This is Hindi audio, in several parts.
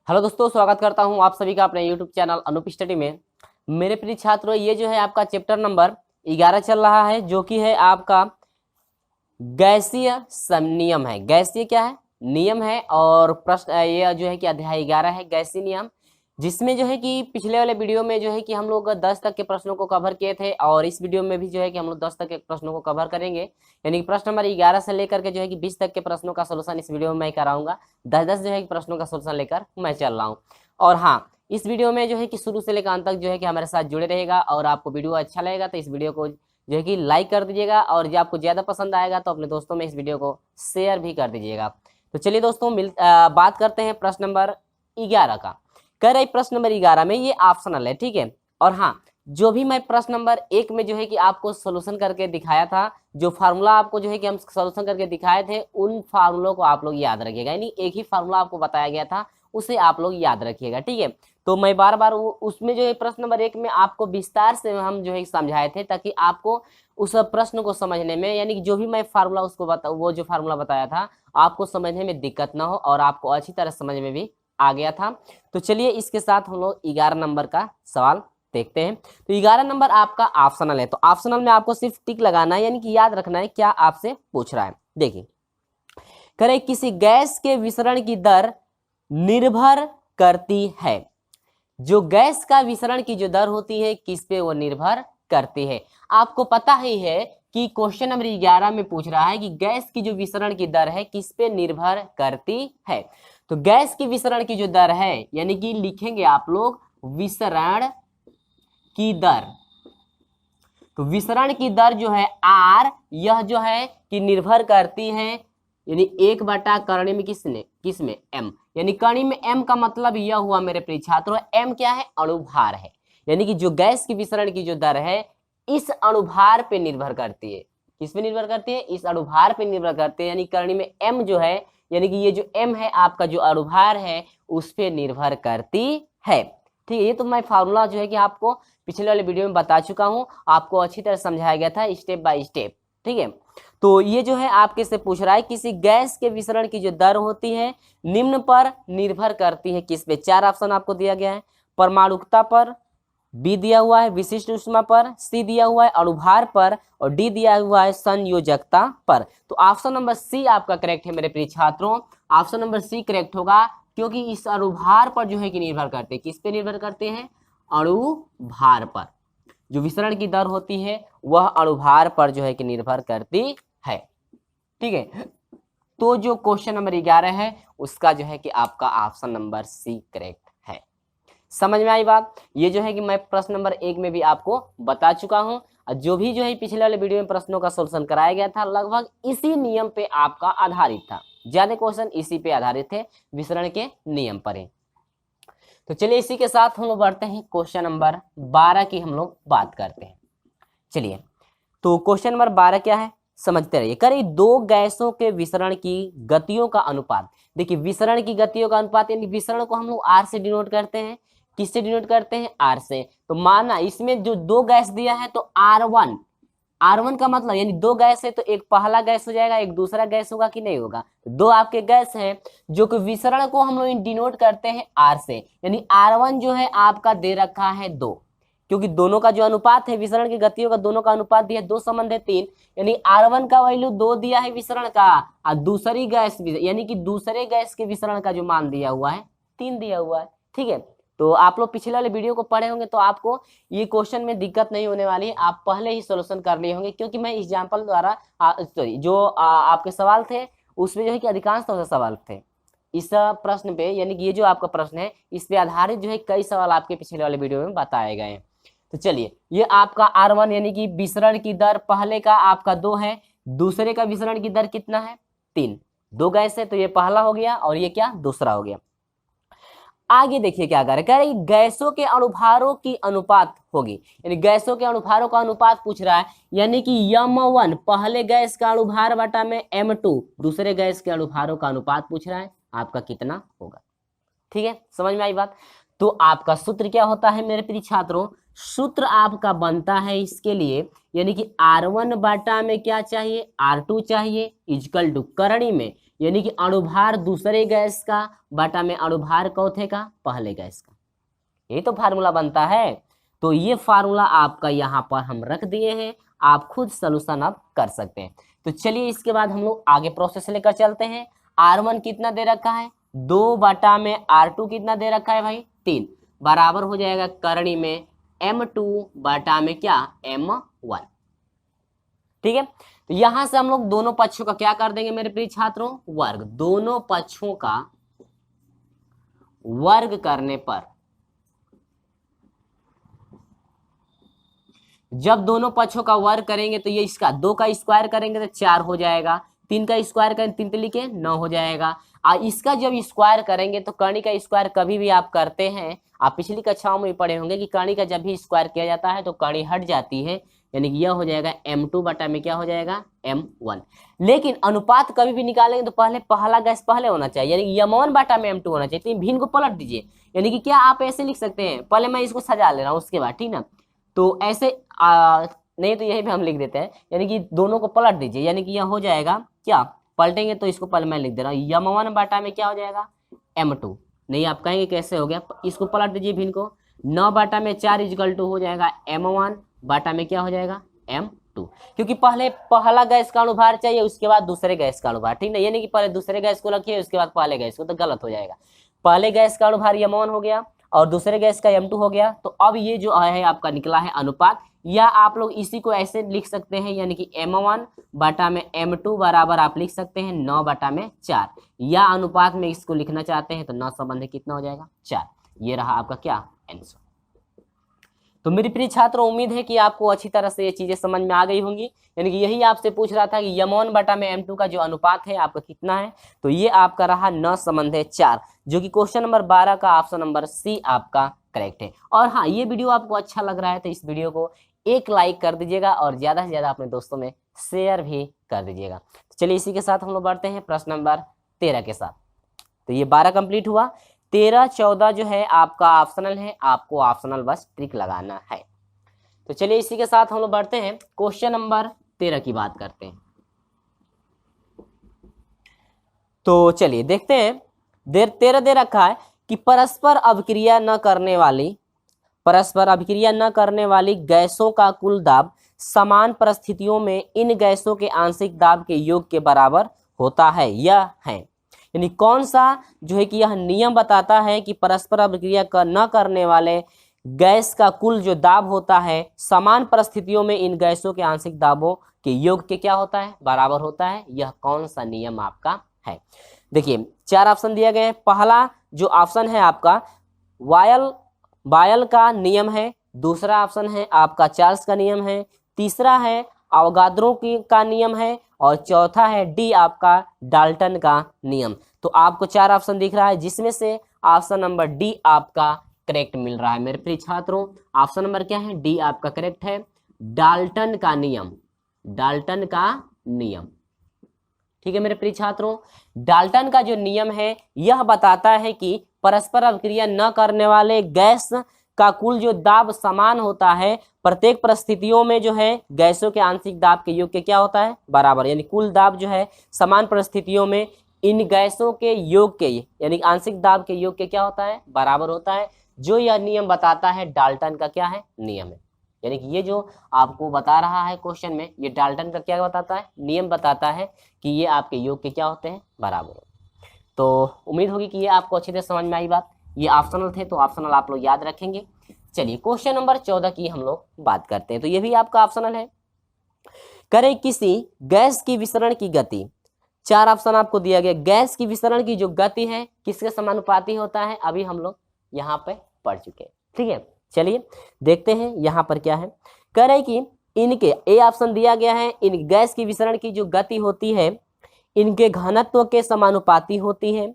हेलो दोस्तों, स्वागत करता हूं आप सभी का अपने यूट्यूब चैनल अनूप स्टडी में। मेरे प्रिय छात्रों, ये जो है आपका चैप्टर नंबर 11 चल रहा है, जो कि है आपका गैसीय नियम है। गैसीय क्या है? नियम है। और प्रश्न ये जो है कि अध्याय 11 है गैसीय नियम, जिसमें जो है कि पिछले वाले वीडियो में जो है कि हम लोग 10 तक के प्रश्नों को कवर किए थे, और इस वीडियो में भी जो है कि हम लोग 10 तक के प्रश्नों को कवर करेंगे। यानी कि प्रश्न नंबर 11 से लेकर के जो है कि 20 तक के प्रश्नों का सोल्यूशन इस वीडियो में मैं कराऊंगा। 10-10 जो है कि प्रश्नों का सोल्यूशन लेकर मैं चल रहा हूँ। और हाँ, इस वीडियो में जो है कि शुरू से लेकर अंत तक जो है कि हमारे साथ जुड़े रहेगा, और आपको वीडियो अच्छा लगेगा तो इस वीडियो को जो है कि लाइक कर दीजिएगा, और जब आपको ज़्यादा पसंद आएगा तो अपने दोस्तों में इस वीडियो को शेयर भी कर दीजिएगा। तो चलिए दोस्तों, बात करते हैं प्रश्न नंबर 11 का। कह रहे प्रश्न नंबर 11 में ये ऑप्शनल है, ठीक है। और हाँ, जो भी मैं प्रश्न नंबर 1 में जो है कि आपको सोल्यूशन करके दिखाया था, जो फार्मूला आपको जो है कि हम सोल्यूशन करके दिखाए थे, उन फार्मूलों को आप लोग याद रखिएगा। यानी एक ही फार्मूला आपको बताया गया था, उसे आप लोग याद रखिएगा, ठीक है। तो मैं बार बार उसमें जो है प्रश्न नंबर 1 में आपको विस्तार से हम जो है समझाए थे, ताकि आपको उस प्रश्न को समझने में, यानी कि जो भी मैं फार्मूला उसको वो जो फार्मूला बताया था, आपको समझने में दिक्कत ना हो, और आपको अच्छी तरह समझ में भी आ गया था। तो चलिए इसके साथ हम लोग 11 नंबर का सवाल देखते हैं। तो 11 नंबर आपका ऑप्शनल है, तो ऑप्शनल में आपको सिर्फ टिक लगाना है, यानी कि याद रखना है क्या आपसे पूछ रहा है। देखिए, करे किसी गैस के विसरण की दर निर्भर करती है। जो गैस का विसरण की जो दर होती है, किस पे वो निर्भर करती है? आपको पता ही है कि क्वेश्चन नंबर 11 में पूछ रहा है कि गैस की जो विसरण की दर है किस पे निर्भर करती है। तो गैस की विसरण की जो दर है, यानी कि लिखेंगे आप लोग विसरण की दर। तो विसरण की दर जो है आर, यह जो है कि निर्भर करती है, यानी 1/करणी में किसमें एम। यानी करणी में एम का मतलब यह हुआ मेरे प्रिय छात्रों, एम क्या है? अणुभार है। यानी कि जो गैस की विसरण की जो दर है, इस अणुभार पे निर्भर करती है। किस पे निर्भर करती है? इस अणुभार पे निर्भर करती है। यानी करणी में एम जो है, यानी कि ये जो एम है आपका जो अणुभार है, उस पे निर्भर करती है, ठीक है। ये तो मैं फार्मूला जो है कि आपको पिछले वाले वीडियो में बता चुका हूं, आपको अच्छी तरह समझाया गया था स्टेप बाय स्टेप, ठीक है। तो ये जो है आपके से पूछ रहा है किसी गैस के विसरण की जो दर होती है निम्न पर निर्भर करती है, किस पे? 4 ऑप्शन आपको दिया गया है। परमाणुकता पर, बी दिया हुआ है विशिष्ट ऊष्मा पर, सी दिया हुआ है अणुभार पर, और डी दिया हुआ है संयोजकता पर। तो ऑप्शन नंबर सी आपका करेक्ट है मेरे प्रिय छात्रों। ऑप्शन नंबर सी करेक्ट होगा, क्योंकि इस अणुभार पर जो है कि निर्भर करते हैं। किस पे निर्भर करते हैं? अणुभार पर। जो विसरण की दर होती है वह अणुभार पर जो है कि निर्भर करती है, ठीक है। तो जो क्वेश्चन नंबर 11 है उसका जो है कि आपका ऑप्शन नंबर सी करेक्ट है। समझ में आई बात? ये जो है कि मैं प्रश्न नंबर 1 में भी आपको बता चुका हूं, और जो भी जो है पिछले वाले वीडियो में प्रश्नों का सोल्यूशन कराया गया था, लगभग इसी नियम पे आपका आधारित था। ज्यादा क्वेश्चन इसी पे आधारित थे, विसरण के नियम पर ही। तो चलिए इसी के साथ हम लोग बढ़ते हैं क्वेश्चन नंबर 12 की हम लोग बात करते हैं। चलिए, तो क्वेश्चन नंबर 12 क्या है समझते रहिए। करीब दो गैसों के विसरण की गतियों का अनुपात। देखिए, विसरण की गतियों का अनुपात, यानी विसरण को हम लोग आर से डिनोट करते हैं। किससे डिनोट करते हैं? आर से। तो माना इसमें जो दो गैस दिया है तो R1 का मतलब, यानी दो गैस है तो एक पहला गैस हो जाएगा, एक दूसरा गैस होगा कि नहीं होगा? दो आपके गैस हैं, जो कि विसरण को हम लोग डिनोट करते हैं आर से। यानी R1 जो है आपका दे रखा है 2, क्योंकि दोनों का जो अनुपात है विसरण की गतियों का, दोनों का अनुपात दिया 2 संबंध है 3। यानी R1 का वैल्यू 2 दिया है विसरण का, और दूसरी गैस यानी कि दूसरे गैस के विसरण का जो मान दिया हुआ है 3 दिया हुआ है, ठीक है। तो आप लोग पिछले वाले वीडियो को पढ़े होंगे तो आपको ये क्वेश्चन में दिक्कत नहीं होने वाली है, आप पहले ही सोल्यूशन कर लिए होंगे, क्योंकि मैं एग्जाम्पल द्वारा जो आपके सवाल थे उसमें जो है कि अधिकांश तौर से सवाल थे इस प्रश्न पे, यानी कि ये जो आपका प्रश्न है इस पे आधारित जो है कई सवाल आपके पिछले वाले वीडियो में बताए गए हैं। तो चलिए, ये आपका R1 यानी कि विसरण की दर पहले का आपका 2 है, दूसरे का विसरण की दर कितना है? 3। दो गैस है तो ये पहला हो गया, और ये क्या? दूसरा हो गया। आगे देखिए क्या कह रहे हैं, गैसों के अणुभारों की अनुपात होगी। यानी गैसों के अणुभारों का अनुपात पूछ रहा है, यानी कि M1 पहले गैस का अणुभार बटा में M2 दूसरे गैस के अणुभारों का अनुपात पूछ रहा है, आपका कितना होगा? ठीक है, समझ में आई बात? तो आपका सूत्र क्या होता है मेरे प्रिय छात्रों? सूत्र आपका बनता है इसके लिए, यानी कि R1 बाटा में क्या चाहिए, R2 चाहिए, इक्वल टू करणी में यानी कि अणुभार दूसरे गैस का बाटा में अणुभार चौथे का पहले गैस का, ये तो फार्मूला बनता है। तो ये फार्मूला आपका यहाँ पर हम रख दिए हैं, आप खुद सोल्यूशन अब कर सकते हैं। तो चलिए इसके बाद हम लोग आगे प्रोसेस लेकर चलते हैं। R1 कितना दे रखा है 2 बाटा में R2 कितना दे रखा है भाई 3, बराबर हो जाएगा करणी में M2 बाटा में क्या M1। ठीक है, तो यहां से हम लोग दोनों पक्षों का क्या कर देंगे मेरे प्रिय छात्रों, वर्ग। दोनों पक्षों का वर्ग करने पर, जब दोनों पक्षों का वर्ग करेंगे तो ये इसका 2 का स्क्वायर करेंगे तो 4 हो जाएगा, 3 का स्क्वायर करेंगे 3 3 के 9 हो जाएगा। इसका जब स्क्वायर करेंगे तो कर्णी का स्क्वायर कभी भी आप करते हैं, आप पिछली कक्षाओं में पढ़े होंगे कि कर्णी का जब भी स्क्वायर किया जाता है तो कर्णी हट जाती है, यानी कि यह हो जाएगा M2 बटा में क्या हो जाएगा M1। लेकिन अनुपात कभी भी निकालेंगे तो पहले पहला गैस पहले होना चाहिए, यानी कि M1 बटा में M2 होना चाहिए। तो भिन्न को पलट दीजिए, यानी कि क्या आप ऐसे लिख सकते हैं, पहले मैं इसको सजा ले रहा हूँ उसके बाद, ठीक ना। तो ऐसे नहीं तो यही पे हम लिख देते हैं, यानी कि दोनों को पलट दीजिए, यानी कि यह हो जाएगा क्या, पलटेंगे तो इसको पहले मैं लिख दे रहा हूँ M1 बाटा में क्या हो जाएगा M2। नहीं आप कहेंगे कैसे हो गया, इसको पलट दीजिए भिन्न को, 9 बाटा में 4 इक्वल टू हो जाएगा M1 बाटा में क्या हो जाएगा M2, क्योंकि पहले पहला गैस का अनुभार चाहिए उसके बाद दूसरे गैस का अनुभार, ठीक ना। यानी कि पहले दूसरे गैस को रखिए उसके बाद पहले गैस को, तो गलत हो जाएगा। पहले गैस का अनुभार M1 हो गया और दूसरे गैस का M2 हो गया, तो अब ये जो है आपका निकला है अनुपात, या आप लोग इसी को ऐसे लिख सकते हैं, यानी कि M1 बटा में M2 बराबर आप लिख सकते हैं 9 बटा में 4, या अनुपात में इसको लिखना चाहते हैं तो 9 संबंध कितना हो जाएगा 4। ये रहा आपका क्या आंसर। तो मेरी प्रिय छात्रों उम्मीद है कि आपको अच्छी तरह से ये चीजें समझ में आ गई होंगी, यानी कि यही आपसे पूछ रहा था कि M1 बटा में M2 का जो अनुपात है आपका कितना है, तो ये आपका रहा 9 संबंध 4, जो कि क्वेश्चन नंबर 12 का ऑप्शन नंबर सी आपका करेक्ट है। और हाँ, ये वीडियो आपको अच्छा लग रहा है तो इस वीडियो को एक लाइक कर दीजिएगा और ज्यादा से ज्यादा अपने दोस्तों में शेयर भी कर दीजिएगा। तो चलिए इसी के साथ हम लोग बढ़ते हैं प्रश्न नंबर 13 के साथ। तो ये 12 कंप्लीट हुआ, 13 14 जो है आपका ऑप्शनल है, आपको ऑप्शनल बस ट्रिक लगाना है। तो चलिए इसी के साथ हम लोग बढ़ते हैं क्वेश्चन नंबर 13 की बात करते हैं। तो चलिए देखते हैं, 13 दे रखा है कि परस्पर अभिक्रिया न करने वाली गैसों का कुल दाब समान परिस्थितियों में इन गैसों के आंशिक दाब के योग के बराबर होता है, यह है। यानी कौन सा जो है कि यह नियम बताता है कि परस्पर अभिक्रिया न करने वाले गैस का कुल जो दाब होता है समान परिस्थितियों में इन गैसों के आंशिक दाबों के योग के क्या होता है बराबर होता है, यह कौन सा नियम आपका है। देखिए 4 ऑप्शन दिए गए हैं। पहला जो ऑप्शन है आपका बायल का नियम है, दूसरा ऑप्शन है आपका चार्ल्स का नियम है, तीसरा है अवगाद्रो का नियम है, और चौथा है डी आपका डाल्टन का नियम। तो आपको 4 ऑप्शन दिख रहा है जिसमें से ऑप्शन नंबर डी आपका करेक्ट मिल रहा है। मेरे प्रिय छात्रों ऑप्शन नंबर क्या है, डी आपका करेक्ट है, डाल्टन का नियम, डाल्टन का नियम। ठीक है मेरे प्रिय छात्रों, डाल्टन का जो नियम है यह बताता है कि परस्पर अभिक्रिया न करने वाले गैस का कुल जो दाब समान होता है, प्रत्येक परिस्थितियों में जो है गैसों के आंशिक दाब के योग के क्या होता है बराबर, यानी कुल दाब जो है समान परिस्थितियों में इन गैसों के योग के यानी आंशिक दाब के योग के क्या होता है बराबर होता है। जो यह नियम बताता है डाल्टन का क्या है नियम है, यानी कि ये जो आपको बता रहा है क्वेश्चन में ये डाल्टन का क्या बताता है नियम बताता है कि ये आपके योग के क्या होते हैं बराबर। तो उम्मीद होगी कि ये आपको अच्छी तरह समझ में आई बात। ये ऑप्शनल थे तो ऑप्शनल आप लोग याद रखेंगे। चलिए क्वेश्चन नंबर 14 की हम लोग बात करते हैं। तो ये भी आपका ऑप्शनल है। करें किसी गैस की विसरण की गति, 4 ऑप्शन आपको दिया गया। गैस की विसरण की जो गति है किसके समानुपाती होता है, अभी हम लोग यहाँ पे पढ़ चुके हैं। ठीक है चलिए देखते हैं यहाँ पर क्या है। कह रहे कि इनके ए ऑप्शन दिया गया है, इन गैस की विसरण की जो गति होती है इनके घनत्व के समानुपाती होती है।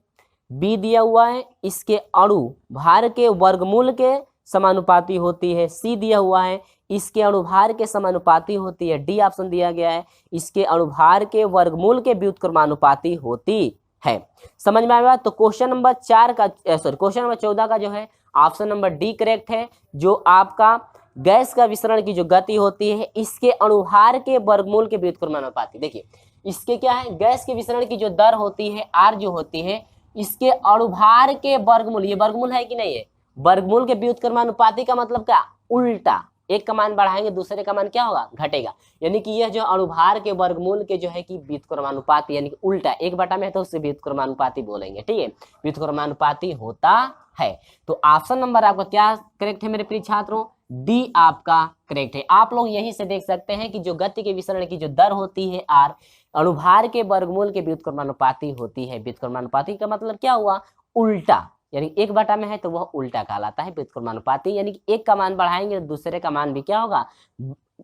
बी दिया हुआ है इसके अणु भार के वर्गमूल के समानुपाती होती है। सी दिया हुआ है इसके अणुभार के समानुपाती होती है। डी ऑप्शन दिया गया है इसके अणुभार के वर्गमूल के व्युत्क्रमानुपाती होती है। समझ में आया। तो क्वेश्चन नंबर 14 का जो है ऑप्शन नंबर डी करेक्ट है। जो आपका गैस का विसरण की जो गति होती है इसके अणुभार के वर्गमूल के व्युत्क्रमानुपाती। देखिए इसके क्या है, गैस के विसरण की जो दर होती है आर जो होती है इसके अणुभार के वर्गमूल, ये वर्गमूल है कि नहीं है, वर्गमूल के व्युत्क्रमानुपाती का मतलब क्या, उल्टा, एक का मान बढ़ाएंगे दूसरे का मान क्या होगा, घटेगा। यानी कि यह जो अणुभार के वर्गमूल के जो है कि व्युत्क्रमानुपाती यानी कि उल्टा, एक बटा में है तो उसे व्युत्क्रमानुपाती बोलेंगे, ठीक है, व्युत्क्रमानुपाती होता है। तो ऑप्शन नंबर आपका क्या करेक्ट है मेरे प्रिय छात्रों, डी आपका करेक्ट है। आप लोग यहीं से देख सकते हैं कि जो गति के विसरण की जो दर होती है आर, अणुभार के वर्गमूल के व्युत्क्रमानुपाती होती है। व्युत्क्रमानुपाती का मतलब क्या हुआ, उल्टा, यानी एक बटा में है तो वह उल्टा कहलाता है व्युत्क्रमानुपाती। यानी कि एक का मान बढ़ाएंगे तो दूसरे का मान भी क्या होगा,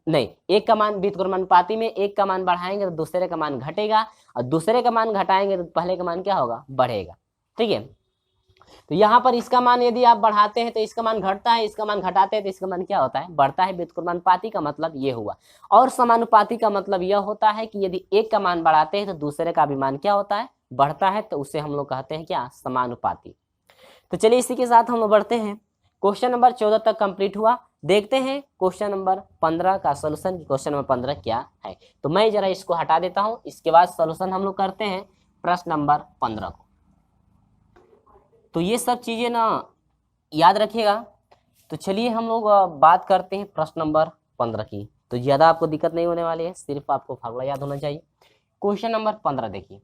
नहीं, एक का मान व्युत्क्रमानुपाती में एक का मान बढ़ाएंगे तो दूसरे का मान घटेगा, और दूसरे का मान घटाएंगे तो पहले का मान क्या होगा, बढ़ेगा, ठीक है। तो यहाँ पर इसका मान यदि आप बढ़ाते हैं तो इसका मान घटता है, इसका मान घटाते हैं तो इसका मान क्या होता है, बढ़ता है। व्युत्क्रमानुपाती का मतलब ये हुआ। और समानुपाती का मतलब यह होता है कि यदि एक का मान बढ़ाते हैं तो दूसरे का भी मान क्या होता है, बढ़ता है, तो उसे हम लोग कहते हैं क्या, समानुपाती। तो चलिए इसी के साथ हम लोग बढ़ते हैं, क्वेश्चन नंबर 14 तक कंप्लीट हुआ। देखते हैं क्वेश्चन नंबर 15 का सोल्यूशन, क्वेश्चन नंबर 15 क्या है। तो मैं जरा इसको हटा देता हूं, इसके बाद सोल्यूशन हम लोग करते हैं प्रश्न नंबर 15 को। तो ये सब चीजें ना याद रखिएगा। तो चलिए हम लोग बात करते हैं प्रश्न नंबर 15 की। तो ज्यादा आपको दिक्कत नहीं होने वाली है, सिर्फ आपको फार्मूला याद होना चाहिए। क्वेश्चन नंबर 15 देखिए,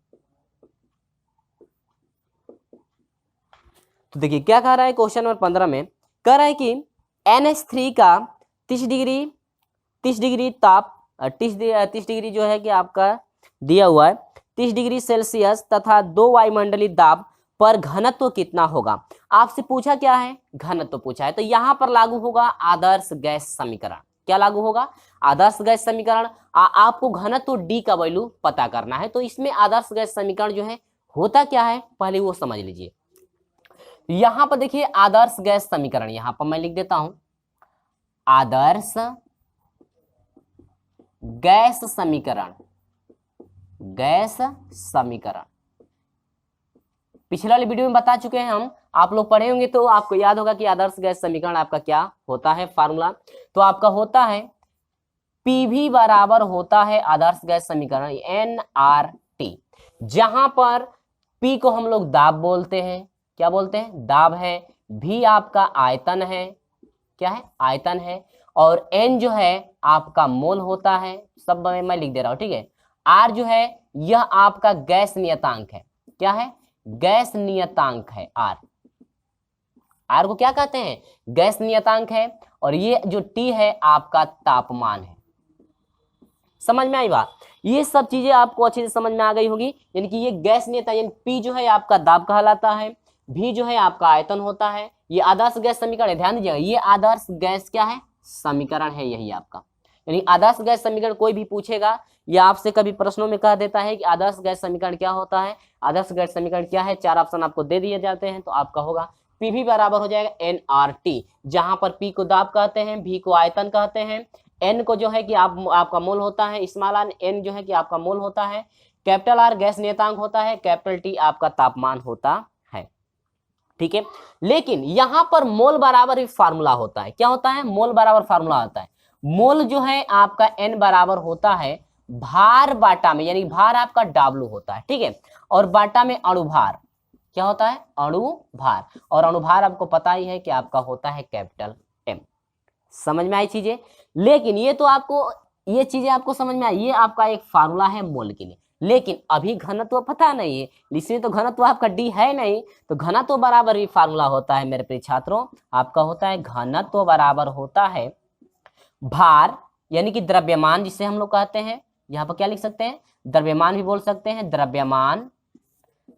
तो देखिए क्या कह रहा है क्वेश्चन नंबर 15 में, कह रहा है कि NH3 का 30 डिग्री ताप 30 डिग्री जो है कि आपका दिया हुआ है 30 डिग्री सेल्सियस तथा 2 वायुमंडलीय दाब पर घनत्व कितना होगा। आपसे पूछा क्या है, घनत्व पूछा है। तो यहां पर लागू होगा आदर्श गैस समीकरण। क्या लागू होगा, आदर्श गैस समीकरण। आपको घनत्व डी का वैल्यू पता करना है। तो इसमें आदर्श गैस समीकरण जो है होता क्या है, पहले वो समझ लीजिए। यहां पर देखिए आदर्श गैस समीकरण, यहां पर मैं लिख देता हूं आदर्श गैस समीकरण। गैस समीकरण पिछले वाले वीडियो में बता चुके हैं हम, आप लोग पढ़े होंगे तो आपको याद होगा कि आदर्श गैस समीकरण आपका क्या होता है, फार्मूला। तो आपका होता है पीवी बराबर होता है आदर्श गैस समीकरण NRT, जहां पर पी को हम लोग दाब बोलते हैं, क्या बोलते हैं, दाब है। भी आपका आयतन है, क्या है, आयतन है। और एन जो है आपका मोल होता है, सब में मैं लिख दे रहा हूं, ठीक है। आर जो है यह आपका गैस नियतांक है, क्या है, गैस नियतांक है। आर को क्या कहते हैं, गैस नियतांक है। और ये जो टी है आपका तापमान है। समझ में आई बात, ये सब चीजें आपको अच्छे से समझ में आ गई होगी। यानी कि ये गैस नियतांक, यानी पी जो है आपका दाब कहलाता है, भी जो है आपका आयतन होता है। ये आदर्श गैस समीकरण है, ध्यान दीजिएगा, ये आदर्श गैस क्या है, समीकरण है यही आपका। यानी आदर्श गैस समीकरण कोई भी पूछेगा या आपसे कभी प्रश्नों में कह देता है कि आदर्श गैस समीकरण क्या होता है, आदर्श गैस समीकरण क्या है, 4 ऑप्शन आपको दे दिए जाते हैं। तो आपका होगा पीवी बराबर हो जाएगा NRT, जहां पर पी को दाब कहते हैं, भी को आयतन कहते हैं, एन को जो है कि आपका मोल होता है, स्मॉल आर, एन जो है कि आपका मोल होता है, कैपिटल आर गैस नियतांक होता है, कैपिटल टी आपका तापमान होता है, ठीक है। लेकिन यहां पर मोल बराबर भी फार्मूला होता है, क्या होता है, मोल बराबर फार्मूला होता है। मोल जो है आपका एन बराबर होता है भार बाटा में, यानी भार आपका W होता है, ठीक है, और बाटा में अणुभार, क्या होता है, अणुभार। और अणुभार आपको पता ही है कि आपका होता है कैपिटल M। समझ में आई चीजें। लेकिन ये तो आपको, ये चीजें आपको समझ में आई, ये आपका एक फार्मूला है मोल के लिए। लेकिन अभी घनत्व पता नहीं है, इसलिए तो घनत्व आपका डी है नहीं। तो घनत्व बराबर भी फार्मूला होता है मेरे प्रिय छात्रों, आपका होता है घनत्व बराबर होता है भार, यानी कि द्रव्यमान जिसे हम लोग कहते हैं, यहाँ पर क्या लिख सकते हैं, द्रव्यमान भी बोल सकते हैं, द्रव्यमान।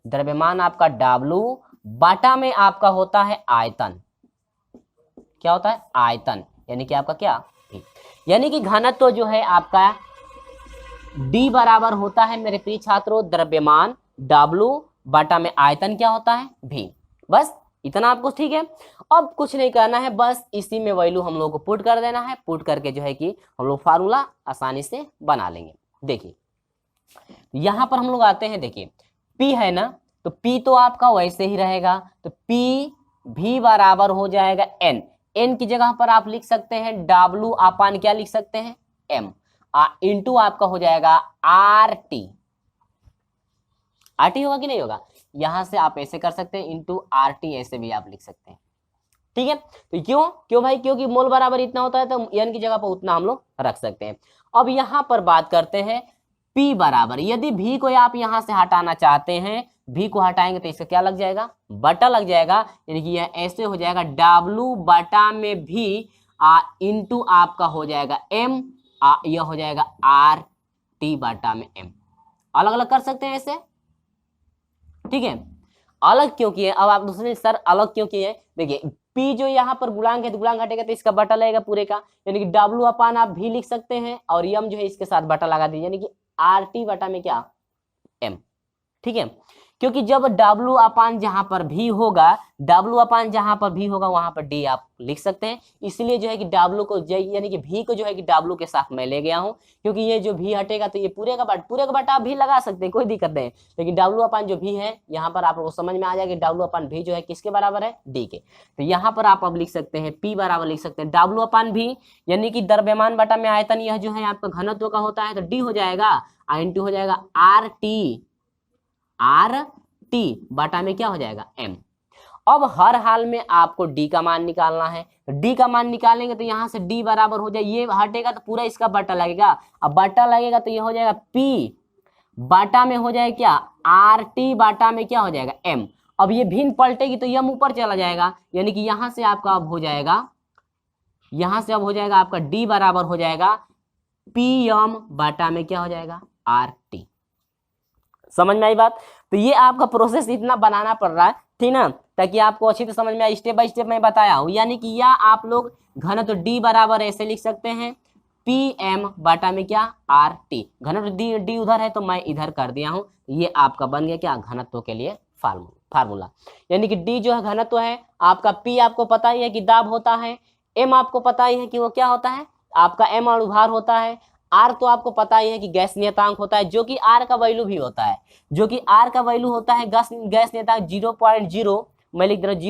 द्रव्यमान आपका W बाटा में आपका होता है आयतन, क्या होता है, आयतन, यानी कि आपका क्या, यानी कि घनत्व जो है आपका D बराबर होता है मेरे प्रिय छात्रों द्रव्यमान W बाटा में आयतन क्या होता है, V। बस इतना आपको ठीक है। अब कुछ नहीं करना है, बस इसी में वैल्यू हम लोग को पुट कर देना है। पुट करके जो है कि हम लोग फार्मूला आसानी से बना लेंगे। देखिए यहां पर हम लोग आते हैं, देखिए P है ना, तो P तो आपका वैसे ही रहेगा, तो P भी बराबर हो जाएगा N। एन की जगह पर आप लिख सकते हैं डब्ल्यू अपान क्या लिख सकते हैं एम, इंटू आपका हो जाएगा आर टी। आर टी होगा कि नहीं होगा, यहां से आप ऐसे कर सकते हैं इंटू आर टी, ऐसे भी आप लिख सकते हैं। ठीक है, तो क्यों भाई, क्योंकि मोल बराबर इतना होता है तो एन की जगह पर उतना हम लोग रख सकते हैं। अब यहां पर बात करते हैं P बराबर, यदि V को आप यहां से हटाना चाहते हैं, V को हटाएंगे तो इसका क्या लग जाएगा, बटा लग जाएगा, यानी कि यह ऐसे हो जाएगा W बटा में V इंटू आपका हो जाएगा M, यह हो जाएगा आर टी बटा में M। अलग अलग कर सकते हैं ऐसे, ठीक है। अलग क्यों किए, अब आप दूसरे सर अलग क्यों किए, देखिए P जो यहाँ पर गुणांक है तो गुणांक हटेगा तो इसका बटा लगेगा पूरे का, यानी कि W अपान आप भी लिख सकते हैं और M जो है इसके साथ बटा लगा दीजिए, यानी कि आर टी बटा में क्या M। ठीक है, क्योंकि जब W अपान जहां पर भी होगा, W अपान जहां पर भी होगा वहां पर D आप लिख सकते हैं, इसलिए जो है कि W को यानी कि V को जो है कि W के साथ मैं ले गया हूं, क्योंकि ये जो V हटेगा तो ये पूरे का बटा आप भी लगा सकते हैं, कोई दिक्कत नहीं, लेकिन W अपान जो V है यहाँ पर आप लोग को समझ में आ जाएगा कि W अपान V जो है किसके बराबर है, D के। तो यहाँ पर आप अब लिख सकते हैं P बराबर लिख सकते हैं W अपान V, यानी कि द्रव्यमान बटा में आयतन, यह जो है आपका घनत्व का होता है तो D हो जाएगा, इंटू हो जाएगा आर टी बटा में क्या हो जाएगा M। अब हर हाल में आपको D का मान निकालना है, तो D का मान निकालेंगे तो यहाँ से D बराबर हो जाए, ये हटेगा तो पूरा इसका बटा लगेगा, अब बटा लगेगा तो ये हो जाएगा P बटा में हो जाएगा क्या आर टी बटा में क्या हो जाएगा M। अब ये भिन्न पलटेगी तो M ऊपर चला जाएगा, यानी कि यहाँ से आपका अब हो जाएगा, यहाँ से अब हो जाएगा आपका D बराबर हो जाएगा PM बटा में क्या हो जाएगा आर टी। समझ में आई बात, तो ये आपका प्रोसेस इतना बनाना पड़ रहा है, ठीक ना, ताकि आपको अच्छी तरह समझ में आए, स्टेप बाय स्टेप मैं बताया हूं, यानी कि या आप लोग घनत्व D बराबर ऐसे लिख सकते हैं PM बटा में क्या आर टी, घनत्व D उधर है तो मैं इधर कर दिया हूं, ये आपका बन गया क्या घनत्व के लिए फार्मूला, यानी कि D जो है घनत्व है आपका, P आपको पता ही है कि दाब होता है, M आपको पता ही है कि वो क्या होता है आपका M अणुभार होता है, R तो आपको पता ही है कि गैस नियतांक होता है, जो कि R का वैल्यू भी होता है, जो कि R का वैल्यू होता है गैस नियतांक 0.0, मैं लिख दे रहा हूँ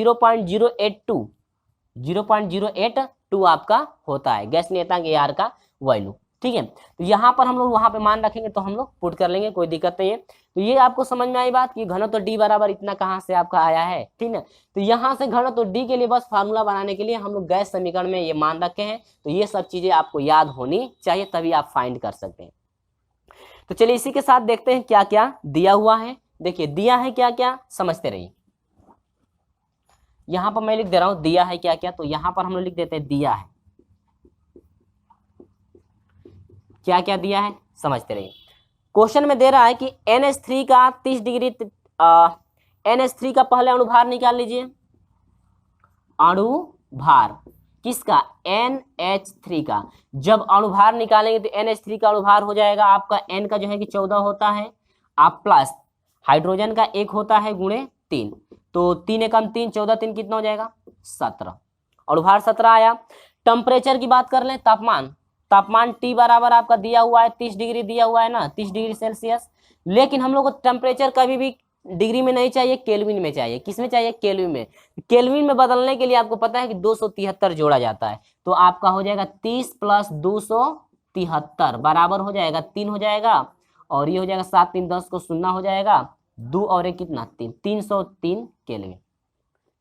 0.082 आपका होता है गैस नियतांक AR का वैल्यू। ठीक है, तो यहाँ पर हम लोग वहां पे मान रखेंगे तो हम लोग पुट कर लेंगे, कोई दिक्कत नहीं है। तो ये आपको समझ में आई बात कि घनत्व D बराबर इतना कहाँ से आपका आया है, ठीक है। तो यहाँ से घनत्व D के लिए बस फार्मूला बनाने के लिए हम लोग गैस समीकरण में ये मान रखे हैं, तो ये सब चीजें आपको याद होनी चाहिए, तभी आप फाइंड कर सकते हैं। तो चलिए इसी के साथ देखते हैं क्या क्या दिया हुआ है। देखिए दिया है क्या क्या, समझते रहिए। यहां पर मैं लिख दे रहा हूं दिया है क्या क्या, तो यहां पर हम लोग लिख देते हैं दिया है क्या क्या दिया है, समझते रहिए। क्वेश्चन में दे रहा है कि NH3 का 30 डिग्री, NH3 का पहले अणुभार निकाल लीजिए, अणुभार किसका NH3 का, जब अणुभार निकालेंगे तो NH3 का अणुभार हो जाएगा आपका N का जो है कि 14 होता है, आप प्लस हाइड्रोजन का 1 होता है गुणे 3, तो 3 एकम 3, 14 3 कितना हो जाएगा 17, अणुभार 17 आया। टेम्परेचर की बात कर लें, तापमान T बराबर आपका दिया हुआ है 30 डिग्री दिया हुआ है ना, 30 डिग्री सेल्सियस, लेकिन हम लोग को टेम्परेचर कभी भी डिग्री में नहीं चाहिए, केल्विन में चाहिए। किस में चाहिए, केल्विन में। केल्विन में बदलने के लिए आपको पता है कि 273 जोड़ा जाता है, तो आपका हो जाएगा 30 + 273 बराबर हो जाएगा 3 हो जाएगा, और ये हो जाएगा 7 3 10 को 0 हो जाएगा, 2 और 1 कितना 3, 303 केल्विन।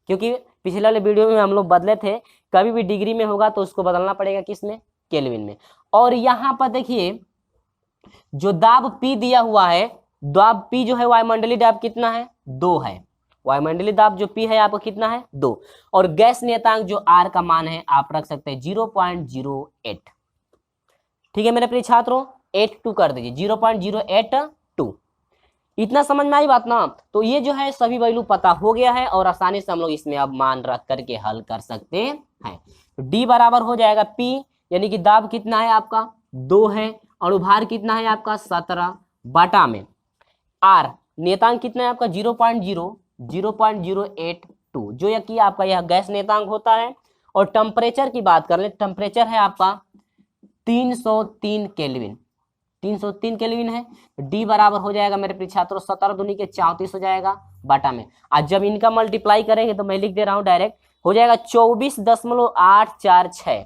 क्योंकि पिछले वाले वीडियो में हम लोग बदले थे, कभी भी डिग्री में होगा तो उसको बदलना पड़ेगा किसमें, केल्विन में। और यहाँ पर देखिए जो दाब P दिया हुआ है, दाब P जो है वायुमंडलीय दाब कितना है 2 है, वायुमंडलीय दाब जो P है आपको कितना है 2, और गैस नियतांक जो R का मान है आप रख सकते हैं 0.08। ठीक है मेरे प्रिय छात्रों, 82 कर दीजिए, 0.082। इतना समझ में आई बात ना। तो ये जो है सभी वैल्यू पता हो गया है और आसानी से हम लोग इसमें अब मान रख करके हल कर सकते हैं। तो D बराबर हो जाएगा P, यानी कि दाब कितना है आपका 2 है, अणुभार कितना है आपका 17 बटा में R नियतांक कितना है आपका 0.082, जो कि आपका यह गैस नियतांक होता है। और टेम्परेचर की बात कर ले, टेम्परेचर है आपका 303 केल्विन, 303 केल्विन है। D बराबर हो जाएगा मेरे प्रिय छात्रों 17 दूनी के 34 हो जाएगा बटा में। आज जब इनका मल्टीप्लाई करेंगे तो मैं लिख दे रहा हूं डायरेक्ट हो जाएगा 24.846,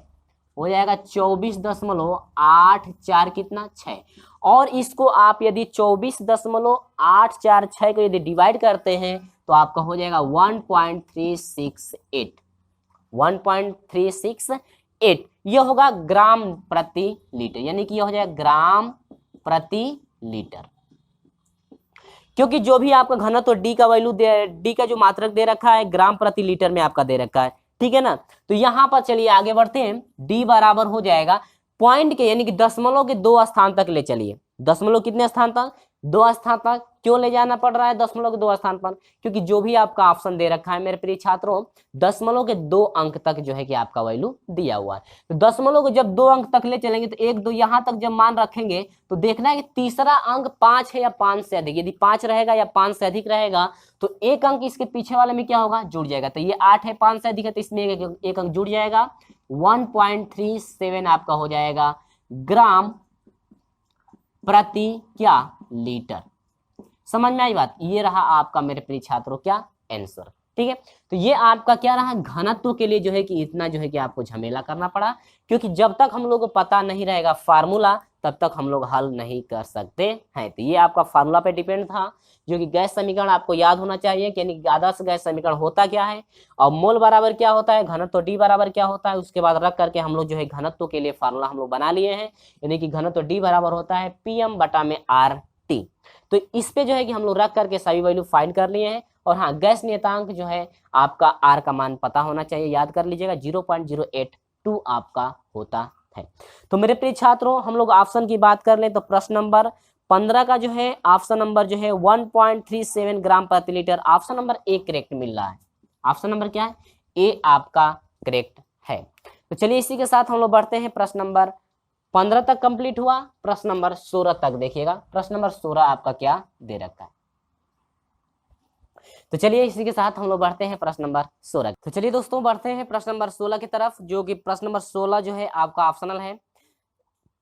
हो जाएगा 24.846 कितना 6। और इसको आप यदि 24.846 को यदि डिवाइड करते हैं तो आपका हो जाएगा 1.368, 1.368 ये होगा ग्राम प्रति लीटर, यानी कि यह हो जाएगा ग्राम प्रति लीटर। क्योंकि जो भी आपका घनत्व डी का वैल्यू डी का जो मात्रक दे रखा है ग्राम प्रति लीटर में आपका दे रखा है, ठीक है ना। तो यहां पर चलिए आगे बढ़ते हैं, डी बराबर हो जाएगा पॉइंट के यानी कि दशमलव के 2 स्थान तक ले चलिए। दशमलव कितने स्थान तक? 2 स्थान तक। क्यों ले जाना पड़ रहा है दशमलव के 2 स्थान पर? क्योंकि जो भी आपका ऑप्शन दे रखा है मेरे प्रिय छात्रों, दशमलव के 2 अंक तक जो है कि आपका वैल्यू दिया हुआ है। तो दशमलव को जब 2 अंक तक ले चलेंगे तो 1 2 यहां तक जब मान रखेंगे तो देखना है कि तीसरा अंक 5 है या 5 से अधिक। यदि 5 रहेगा या 5 से अधिक रहेगा तो 1 अंक इसके पीछे वाले में क्या होगा? जुड़ जाएगा। तो ये 8 है, 5 से अधिक है तो इसमें एक अंक जुड़ जाएगा। 1.37 आपका हो जाएगा ग्राम प्रति क्या लीटर। समझ में आई बात? ये रहा आपका मेरे प्रिय छात्रों क्या आंसर, ठीक है। तो ये आपका क्या रहा घनत्व के लिए जो है कि इतना जो है कि आपको झमेला करना पड़ा, क्योंकि जब तक हम लोग को पता नहीं रहेगा फार्मूला तब तक हम लोग हल नहीं कर सकते हैं। तो ये आपका फार्मूला पे डिपेंड था, जो कि गैस समीकरण आपको याद होना चाहिए कि यानी आदर्श गैस समीकरण होता क्या है और मोल बराबर क्या होता है, घनत्व डी बराबर क्या होता है। उसके बाद रख करके हम लोग जो है घनत्व के लिए फार्मूला हम लोग बना लिए हैं, यानी कि घनत्व डी बराबर होता है PM बटा में RT। तो इस पे जो है कि हम लोग रख करके सभी वैल्यू फाइंड कर लिए हैं। और हाँ, गैस नियतांक जो है आपका R का मान पता होना चाहिए, याद कर लीजिएगा 0.082 आपका होता है। तो मेरे प्रिय छात्रों हम लोग ऑप्शन की बात कर लें तो प्रश्न नंबर 15 का जो है ऑप्शन नंबर जो है 1.37 ग्राम प्रति litre, option number a correct मिल रहा है। ऑप्शन नंबर क्या है? ए आपका करेक्ट है। तो चलिए इसी के साथ हम लोग बढ़ते हैं, प्रश्न नंबर 15 तक कंप्लीट हुआ। प्रश्न नंबर 16 तक देखिएगा, प्रश्न नंबर 16 आपका क्या दे रखा है। तो चलिए इसी के साथ हम लोग बढ़ते हैं प्रश्न नंबर 16। तो चलिए दोस्तों बढ़ते हैं प्रश्न नंबर 16 की तरफ, जो कि प्रश्न नंबर 16 जो है आपका ऑप्शनल है।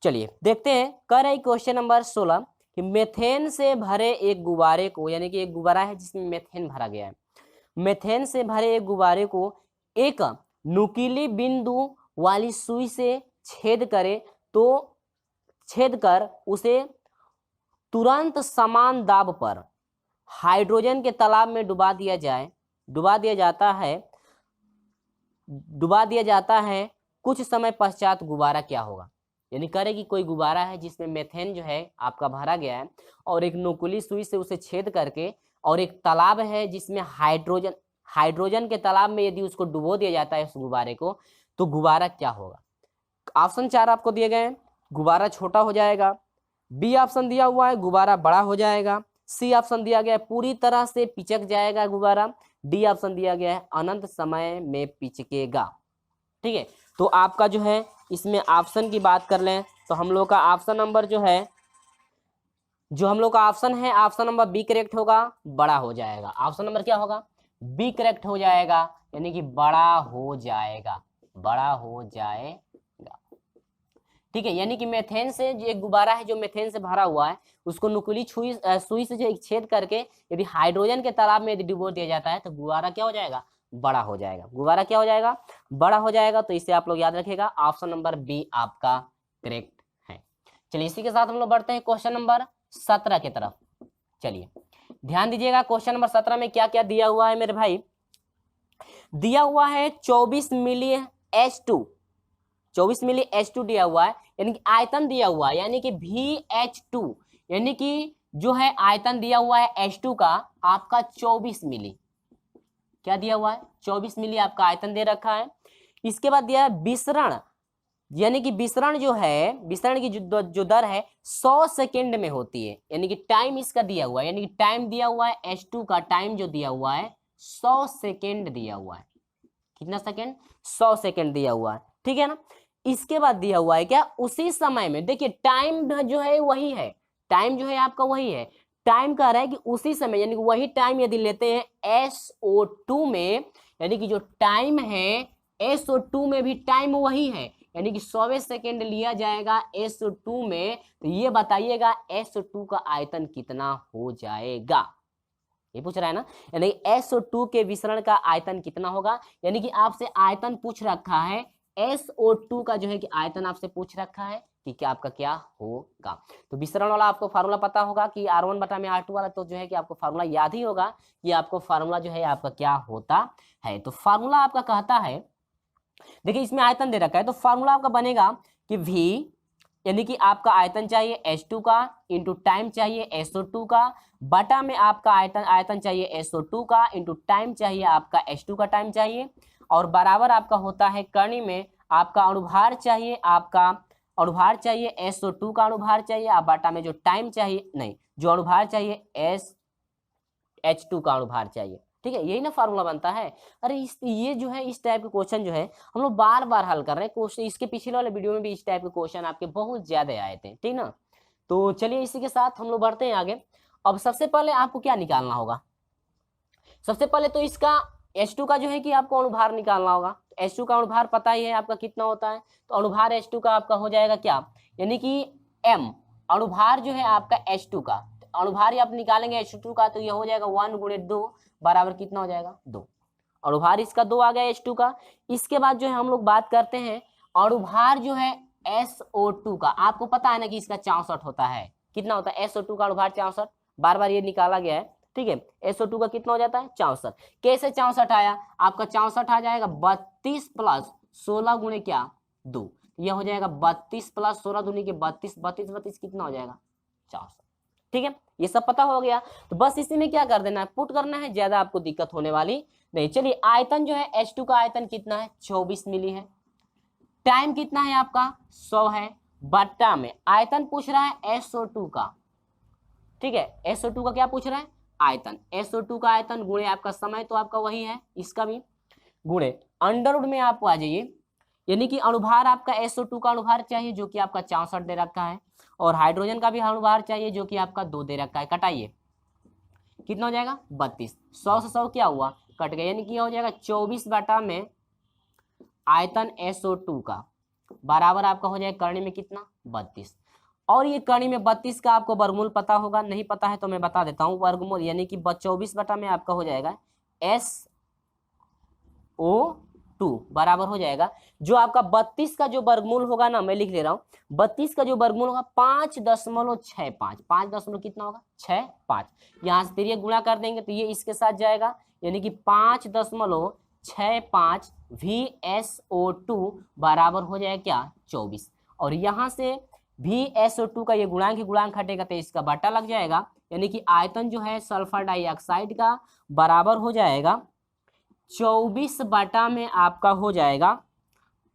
चलिए देखते हैं, कर रहे क्वेश्चन नंबर 16 कि मेथेन से भरे एक गुब्बारे को, यानी कि एक गुब्बारा है जिसमें मेथेन भरा गया है, मेथेन से भरे एक गुब्बारे को एक नुकीली बिंदु वाली सुई से छेद करे तो छेद कर उसे तुरंत समान दाब पर हाइड्रोजन के तालाब में डुबा दिया जाता है कुछ समय पश्चात गुब्बारा क्या होगा। यानी करे कि कोई गुब्बारा है जिसमें मेथेन जो है आपका भरा गया है और एक नुकीली सुई से उसे छेद करके, और एक तालाब है जिसमें हाइड्रोजन के तालाब में यदि उसको डुबो दिया जाता है उस गुब्बारे को, तो गुब्बारा क्या होगा। ऑप्शन 4 आपको दिए गए हैं, गुब्बारा छोटा हो जाएगा, बी ऑप्शन दिया हुआ है गुब्बारा बड़ा हो जाएगा, सी ऑप्शन दिया गया है पूरी तरह से पिचक जाएगा गुब्बारा, डी ऑप्शन दिया गया है अनंत समय में पिचकेगा। ठीक है, तो आपका जो है इसमें ऑप्शन की बात कर लें तो हम लोग का ऑप्शन नंबर जो है, जो हम लोग का ऑप्शन है ऑप्शन नंबर बी करेक्ट होगा, बड़ा हो जाएगा। ऑप्शन नंबर क्या होगा? बी करेक्ट हो जाएगा, यानी कि बड़ा हो जाएगा, बड़ा हो जाएगा। ठीक है, यानी कि मेथेन से जो एक गुब्बारा है जो मेथेन से भरा हुआ है उसको नुकीली सुई से जो छेद करके यदि हाइड्रोजन के तालाब में यदि डुबो दिया जाता है तो गुब्बारा क्या हो जाएगा? बड़ा हो जाएगा। गुब्बारा क्या हो जाएगा? बड़ा हो जाएगा। तो इसे आप लोग याद रखिएगा, ऑप्शन नंबर बी आपका करेक्ट है। चलिए इसी के साथ हम लोग बढ़ते हैं क्वेश्चन नंबर 17 की तरफ। चलिए ध्यान दीजिएगा, क्वेश्चन नंबर 17 में क्या क्या दिया हुआ है मेरे भाई। दिया हुआ है 24 मिली H2, 24 मिली H2 दिया हुआ है, यानी कि आयतन दिया हुआ है, यानी कि VH2, यानी कि जो है आयतन दिया हुआ है H2 का आपका 24 मिली। क्या दिया हुआ है? 24 मिली आपका आयतन दे रखा है। इसके बाद दिया है विसरण, यानी कि विसरण जो है, विसरण की जो दर है 100 सेकेंड में होती है, यानी कि टाइम इसका दिया हुआ है, यानी कि टाइम दिया हुआ है H2 का, टाइम जो दिया हुआ है 100 सेकेंड दिया हुआ है। कितना सेकेंड? 100 सेकेंड दिया हुआ है, ठीक है ना। इसके बाद दिया हुआ है क्या, उसी समय में, देखिए टाइम जो है वही है, टाइम जो है आपका वही है, टाइम कह रहा है कि उसी समय, यानी कि वही टाइम यदि लेते हैं SO2 में, यानी कि जो टाइम है SO2 में भी टाइम वही है, यानी कि 100 सेकेंड लिया जाएगा SO2 में, तो ये बताइएगा SO2 का आयतन कितना हो जाएगा। ये पूछ रहा है ना, यानी SO2 के विसरण का आयतन कितना होगा, यानी कि आपसे आयतन पूछ रखा है, SO2 का जो है कि आयतन आपसे पूछ रखा है कि क्या आपका क्या होगा। तो विसरण वाला आपको फार्मूला पता होगा कि R1 बटा में R2 वाला, तो जो है कि आपको फार्मूला याद ही होगा कि आपको फार्मूला जो है आपका क्या होता है। तो फार्मूला आपका कहता है, देखिए इसमें आयतन दे रखा है, तो फार्मूला आपका बनेगा कि V, यानी कि आपका आयतन चाहिए H2 का, इंटू टाइम चाहिए SO2 का, बटा में आपका आयतन चाहिए SO2 का, इंटू टाइम चाहिए आपका H2 का टाइम चाहिए, और बराबर आपका होता है करनी में आपका अनुभार चाहिए, SO2 का अनुभार चाहिए, आप बटा में जो टाइम चाहिए, नहीं जो अनुभार चाहिए H2 का अनुभार चाहिए। ठीक है, यही ना फार्मूला बनता है। अरे ये जो है इस टाइप के क्वेश्चन जो है हम लोग बार बार हल कर रहे हैं क्वेश्चन। इसके पिछले वाले वीडियो में भी इस टाइप के क्वेश्चन आपके बहुत ज्यादा आए थे, ठीक ना। तो चलिए इसी के साथ हम लोग बढ़ते हैं आगे। अब सबसे पहले आपको क्या निकालना होगा, सबसे पहले तो इसका H2 का जो है कि आपको अनुभार निकालना होगा। H2 का अनुभार पता ही है आपका कितना होता है, तो अनुभार H2 का आपका हो जाएगा क्या, यानी कि M, अनुभार जो है आपका H2 का, अनुभार आप निकालेंगे H2 का, तो ये हो जाएगा 1 गुणे 2 बराबर कितना हो जाएगा 2। अनुभार इसका 2 आ गया H2 का। इसके बाद जो है हम लोग बात करते हैं अनुभार जो है SO2 का। आपको पता है ना कि इसका 64 होता है, कितना होता है SO2 का अनुभार 64, बार बार ये निकाला गया है। ठीक है, SO2 का कितना हो जाता है 64। कैसे 64 आया, आपका 64 आ जाएगा 32 प्लस 16 गुणे क्या 2, यह हो जाएगा 32 प्लस 16 दूनी के 32, 32 32 कितना हो जाएगा 64। ठीक है, ये सब पता हो गया। तो बस इसी में क्या कर देना है, पुट करना है, ज्यादा आपको दिक्कत होने वाली नहीं। चलिए आयतन जो है H2 का आयतन कितना है 24 मिली है, टाइम कितना है आपका 100 है, बट्टा में आयतन पूछ रहा है SO2 का। ठीक है, SO2 का क्या पूछ रहा है आयतन, SO2 का आयतन गुणे आपका समय, तो आपका वही है, इसका भी गुणे अंडरवुड में आप आ जाइए, यानी कि अनुभार आपका SO2 का अनुभार चाहिए जो कि आपका 64 दे रखा है, और हाइड्रोजन का भी अनुभार चाहिए जो कि आपका 2 दे रखा है। कटाइए कितना हो जाएगा 32, 100 से 100 क्या हुआ कट गया, यानी कि हो जाएगा 24 बटा में आयतन SO2 का बराबर आपका हो जाएगा करनी में कितना 32। और ये करनी में 32 का आपको वर्गमूल पता होगा, नहीं पता है तो मैं बता देता हूं वर्गमूल, यानी कि 24 बटा में आपका हो जाएगा SO2 बराबर हो जाएगा, जो आपका 32 का जो वर्गमूल होगा ना, मैं लिख ले रहा हूं, 32 का जो वर्गमूल होगा 5.65, 5 कितना होगा 65, यहां से तिरिया गुणा कर देंगे तो ये इसके साथ जाएगा, यानी कि 5.65 VSO2 बराबर हो जाएगा क्या 24, और यहां से VSO2 का ये गुणांक हटेगा तो इसका बटा लग जाएगा, यानी कि आयतन जो है सल्फर डाइऑक्साइड का बराबर हो जाएगा 24 बटा में आपका हो जाएगा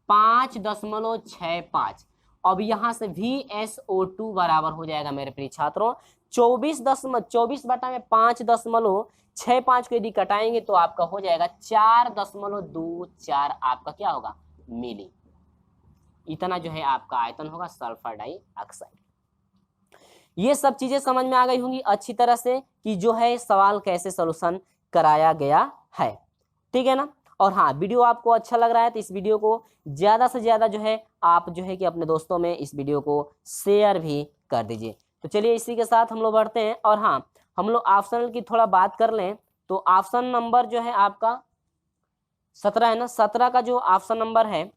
5.65। अब यहां से VSO2 बराबर हो जाएगा मेरे प्रिय छात्रों 24 बटा में 5.65 को यदि कटाएंगे तो आपका हो जाएगा 4.24 आपका क्या होगा मिली, इतना जो है आपका आयतन होगा सल्फर डाइऑक्साइड। ये सब चीजें समझ में आ गई होंगी अच्छी तरह से कि जो है सवाल कैसे सॉल्यूशन कराया गया है, ठीक है ना। और हाँ, वीडियो आपको अच्छा लग रहा है तो इस वीडियो को ज्यादा से ज्यादा जो है आप जो है कि अपने दोस्तों में इस वीडियो को शेयर भी कर दीजिए। तो चलिए इसी के साथ हम लोग बढ़ते हैं, और हाँ हम लोग ऑप्शनल की थोड़ा बात कर लें तो ऑप्शन नंबर जो है आपका 17 है ना, 17 का जो ऑप्शन नंबर है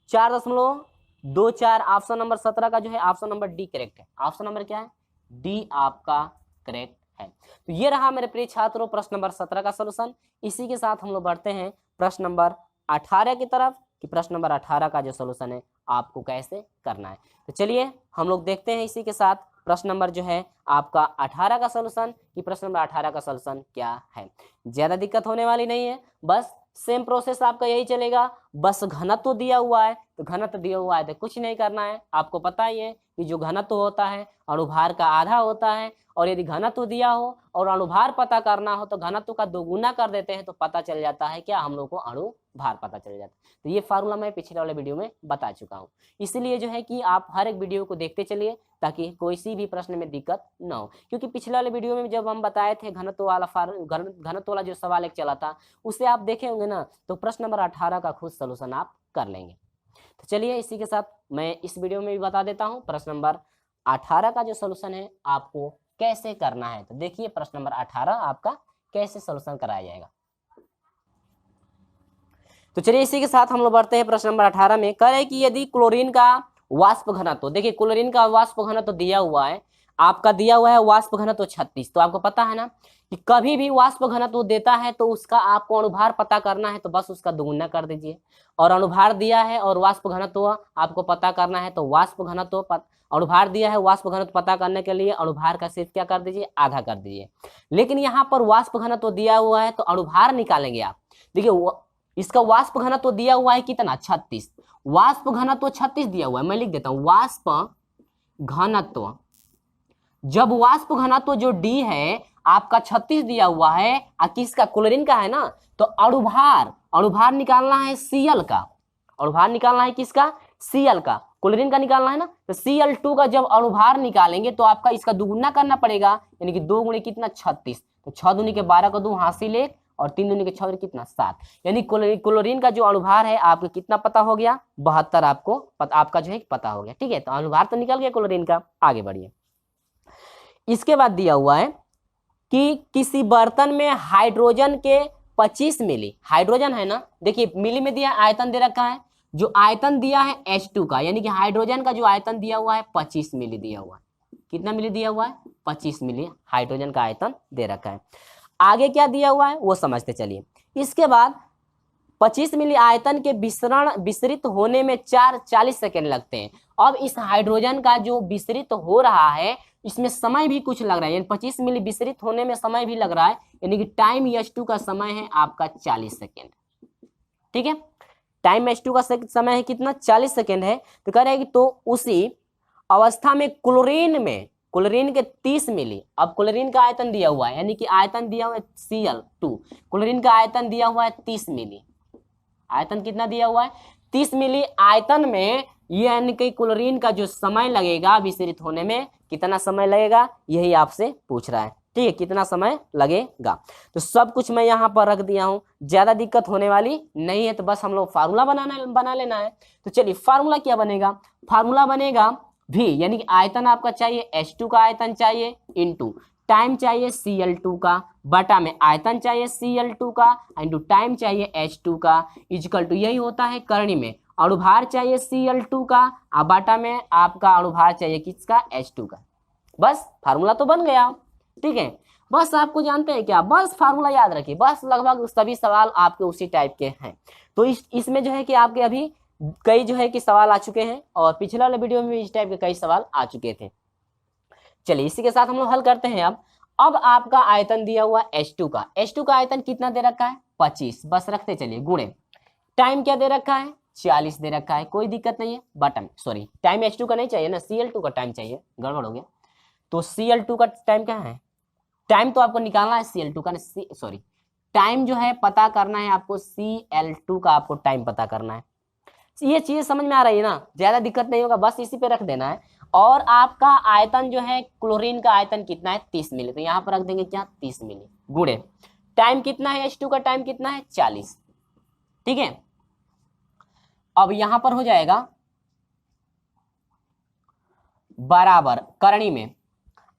4.24, ऑप्शन नंबर 17 का जो है ऑप्शन नंबर डी करेक्ट है। ऑप्शन नंबर क्या है डी आपका करेक्ट है। तो ये रहा मेरे प्रिय छात्रों प्रश्न नंबर 17 का सलूशन। इसी के साथ हम लोग बढ़ते हैं प्रश्न नंबर 18 की तरफ कि प्रश्न नंबर 18 का जो सलूशन है आपको कैसे करना है। तो चलिए हम लोग देखते हैं इसी के साथ प्रश्न नंबर जो है आपका 18 का सलूशन कि प्रश्न नंबर 18 का सलूशन क्या है। ज्यादा दिक्कत होने वाली नहीं है, बस सेम प्रोसेस आपका यही चलेगा। बस घनत्व दिया हुआ है तो घनत्व दिया हुआ है तो कुछ नहीं करना है। आपको पता ही है कि जो घनत्व होता है अणुभार का आधा होता है, और यदि घनत्व दिया हो और अणुभार पता करना हो तो घनत्व का दोगुना कर देते हैं तो पता चल जाता है क्या हम लोग को अणुभार पता चल जाता है। तो ये फार्मूला मैं पिछले वाले वीडियो में बता चुका हूँ, इसलिए जो है कि आप हर एक वीडियो को देखते चलिए ताकि कोई सी भी प्रश्न में दिक्कत ना हो। क्योंकि पिछले वाले वीडियो में जब हम बताए थे घनत्व वाला जो सवाल एक चला था उसे आप देखे होंगे ना, तो प्रश्न नंबर 18 का खुद सलूशन आप कर लेंगे। तो चलिए इसी के साथ मैं इस वीडियो में भी बता देता हूं प्रश्न नंबर 18 का जो सलूशन है आपको कैसे करना है। तो देखिए प्रश्न नंबर 18 आपका कैसे सोल्यूशन कराया जाएगा। तो चलिए इसी के साथ हम लोग बढ़ते हैं प्रश्न नंबर 18 में। कह रहे हैं कि यदि क्लोरीन का वाष्प घनत्व, देखिए क्लोरीन का वाष्प घनत्व दिया हुआ है, आपका दिया हुआ है वाष्प घनत्व 36। तो आपको पता है ना कि कभी भी वाष्प घनत्व देता है तो उसका आपको अनुभार पता करना है, तो बस उसका दुगुना कर दीजिए। और अनुभार दिया है और वाष्प घनत्व आपको पता करना है, तो वाष्प घनत्व अनुभार दिया है, वाष्प घनत्व पता करने के लिए अनुभार का सिर्फ क्या कर दीजिए, आधा कर दीजिए। लेकिन यहाँ पर वाष्प घनत्व दिया हुआ है तो अनुभार निकालेंगे आप। देखिए इसका वाष्प घनत्व दिया हुआ है कितना, 36। वाष्प घनत्व 36 दिया हुआ है, मैं लिख देता हूं वाष्प घनत्व। जब वाष्प घनत्व जो डी है आपका 36 दिया हुआ है, किसका, क्लोरीन का है ना, तो अनुभार निकालना है Cl का। अनुभार निकालना है किसका, Cl का। क्लोरीन का निकालना है ना, तो Cl2 का जब अनुभार निकालेंगे तो आपका इसका दुगुना करना पड़ेगा, यानी कि 2 गुणे कितना, 36। तो 6 दूनी के 12 का 2 हासिल 1 और 3 दूनी के 6 कितना, 7। यानी क्लोरीन का जो अनुभार है आपको कितना पता हो गया, 72 आपका जो है पता हो गया। ठीक है, तो अनुभार तो निकल गया क्लोरीन का। आगे बढ़िए। इसके बाद दिया हुआ है कि किसी बर्तन में हाइड्रोजन के 25 मिली, हाइड्रोजन है ना, देखिए मिली में दिया, आयतन दे रखा है। जो आयतन दिया है H2 का, यानी कि हाइड्रोजन का जो आयतन दिया हुआ है 25 मिली दिया हुआ है। कितना मिली दिया हुआ है, 25 मिली हाइड्रोजन का आयतन दे रखा है। आगे क्या दिया हुआ है वो समझते चलिए। इसके बाद 25 मिली आयतन के विसरित होने में 40 सेकेंड लगते हैं। अब इस हाइड्रोजन का जो विसरित हो रहा है इसमें समय भी कुछ लग रहा है, यानी 25 मिली विसरित होने में समय भी लग रहा है, यानी कि टाइम H2 का समय है आपका 40 सेकेंड। ठीक है, टाइम H2 का समय है कितना, 40 सेकेंड है। तो कह रहे हैं कि तो उसी अवस्था में क्लोरीन के 30 मिली, अब क्लोरीन का आयतन दिया हुआ है, यानी कि आयतन दिया हुआ है Cl2, क्लोरीन का आयतन दिया हुआ है 30 मिली। आयतन कितना दिया हुआ है, 30 मिली आयतन में, यानी कि क्लोरीन का जो समय लगेगा विसरित होने में, कितना समय लगेगा, यही आपसे पूछ रहा है। ठीक है, कितना समय लगेगा। तो सब कुछ मैं यहाँ पर रख दिया हूँ, ज्यादा दिक्कत होने वाली नहीं है। तो बस हम लोग फार्मूला बना लेना है। तो चलिए फार्मूला क्या बनेगा, फार्मूला बनेगा भी, यानी कि आयतन आपका चाहिए H2 का आयतन चाहिए, इंटू टाइम चाहिए Cl2 का, बटा में आयतन चाहिए Cl2 का, इंटू टाइम चाहिए H2 का, इक्वल टू यही होता है करनी में अनुभार चाहिए Cl2 का, और बटा में आपका अनुभार चाहिए किसका, H2 का। बस फार्मूला तो बन गया। ठीक है, बस आपको जानते हैं क्या, बस फार्मूला याद रखिए। बस लगभग सभी सवाल आपके उसी टाइप के हैं। तो इसमें जो है कि आपके अभी कई जो है कि सवाल आ चुके हैं, और पिछले वाले वीडियो में भी इस टाइप के कई सवाल आ चुके थे। चलिए इसी के साथ हम लोग हल करते हैं। अब आपका आयतन दिया हुआ H2 का, H2 का आयतन कितना दे रखा है, 25, बस रखते चलिए, गुणे टाइम क्या दे रखा है, 40 दे रखा है, कोई दिक्कत नहीं है। बटन सॉरी, टाइम H2 का नहीं चाहिए ना, Cl2 का टाइम चाहिए, गड़बड़ हो गया। तो Cl2 का टाइम क्या है, टाइम तो आपको निकालना है Cl2 का, सॉरी टाइम जो है पता करना है आपको, Cl2 का आपको टाइम पता करना है। ये चीज समझ में आ रही है ना, ज्यादा दिक्कत नहीं होगा, बस इसी पे रख देना है। और आपका आयतन जो है क्लोरीन का आयतन कितना है, 30 मिली, तो यहाँ पर रख देंगे क्या, 30 मिली, गुणे टाइम कितना है, H2 का टाइम कितना है, 40। ठीक है, अब यहां पर हो जाएगा बराबर करणी में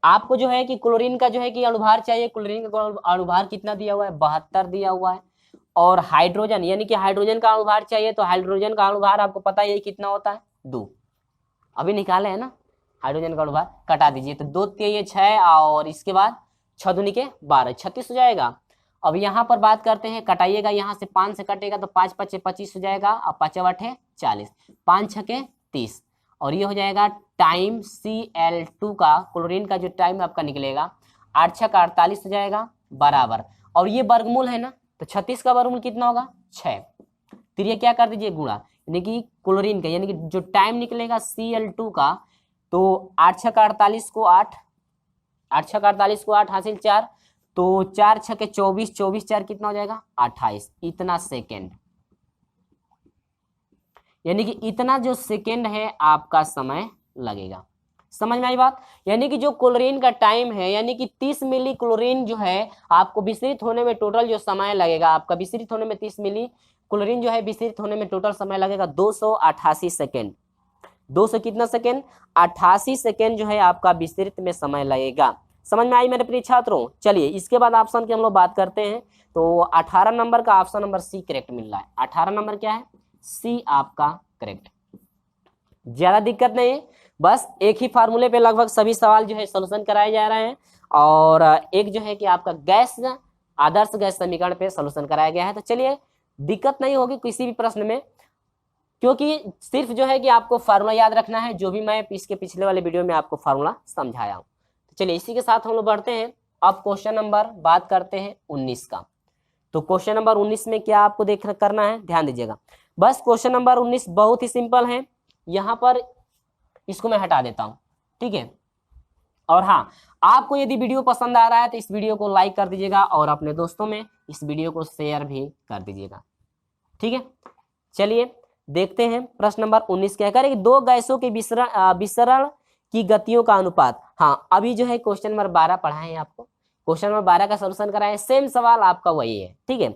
आपको जो है कि क्लोरीन का जो है कि अनुभार चाहिए, क्लोरीन का अनुभार कितना दिया हुआ है, 72 दिया हुआ है। और हाइड्रोजन, यानी कि हाइड्रोजन का अनुभार चाहिए, तो हाइड्रोजन का अनुभार आपको पता ही है कितना होता है, 2, अभी निकाले है ना। हाइड्रोजन का अनुभार कटा दीजिए, तो 2 3 6, और इसके बाद 6 दूनी के 12, 36 हो जाएगा। अब यहाँ पर बात करते हैं, कटाइएगा, यहाँ से 5 से कटेगा तो 5 5 25 हो जाएगा, और 5 8 40, 5 6 30, और ये हो जाएगा टाइम Cl2 का, क्लोरीन का जो टाइम आपका निकलेगा, 8 6 48 हो जाएगा, बराबर, और ये वर्गमूल है ना, तो 36 का वर्गमूल कितना होगा, 6, फिर ये क्या कर दीजिए, गुणा, यानी कि क्लोरीन का, यानी कि जो टाइम निकलेगा Cl2 का, तो 8 6 48 को 8, 8 6 48 को 8 हासिल 4, तो 4 6 24, 24 4 कितना हो जाएगा, 28, इतना सेकेंड, यानी कि इतना जो सेकेंड है आपका समय लगेगा। समझ में आई बात, यानी कि जो क्लोरीन का टाइम है, यानी कि 30 मिली क्लोरीन जो है आपको विसरित होने में टोटल जो समय लगेगा, आपका विसरित होने में 30 मिली क्लोरीन जो है विसरित होने में टोटल समय लगेगा 288 सेकेंड। 200 कितना सेकेंड, 88 सेकेंड जो है आपका विसरित में समय लगेगा। समझ में आई मेरे प्रिय छात्रों। चलिए इसके बाद ऑप्शन की हम लोग बात करते हैं। तो 18 नंबर का ऑप्शन नंबर सी करेक्ट मिल रहा है। 18 नंबर क्या है, सी आपका करेक्ट। ज्यादा दिक्कत नहीं है, बस एक ही फार्मूले पे लगभग सभी सवाल जो है सोल्यूशन कराए जा रहे हैं, और एक जो है कि आपका गैस आदर्श गैस समीकरण पे सोल्यूशन कराया गया है। तो चलिए दिक्कत नहीं होगी किसी भी प्रश्न में, क्योंकि सिर्फ जो है कि आपको फार्मूला याद रखना है, जो भी मैं इसके पिछले वाले वीडियो में आपको फार्मूला समझाया हूं। तो चलिए इसी के साथ हम लोग बढ़ते हैं। अब क्वेश्चन नंबर बात करते हैं 19 का। तो क्वेश्चन नंबर 19 में क्या आपको देख करना है, ध्यान दीजिएगा। बस क्वेश्चन नंबर 19 बहुत ही सिंपल है। यहाँ पर इसको मैं हटा देता हूं, ठीक है। और हाँ, आपको यदि वीडियो पसंद आ रहा है तो इस वीडियो को लाइक कर दीजिएगा और अपने दोस्तों में इस वीडियो को शेयर भी कर दीजिएगा, ठीक है। चलिए देखते हैं प्रश्न नंबर 19 क्या करें कि दो गैसों के विसरण की गतियों का अनुपात। हाँ, अभी जो है क्वेश्चन नंबर 12 पढ़ाए हैं आपको, क्वेश्चन नंबर 12 का सॉल्यूशन कराए, सेम सवाल आपका वही है, ठीक है।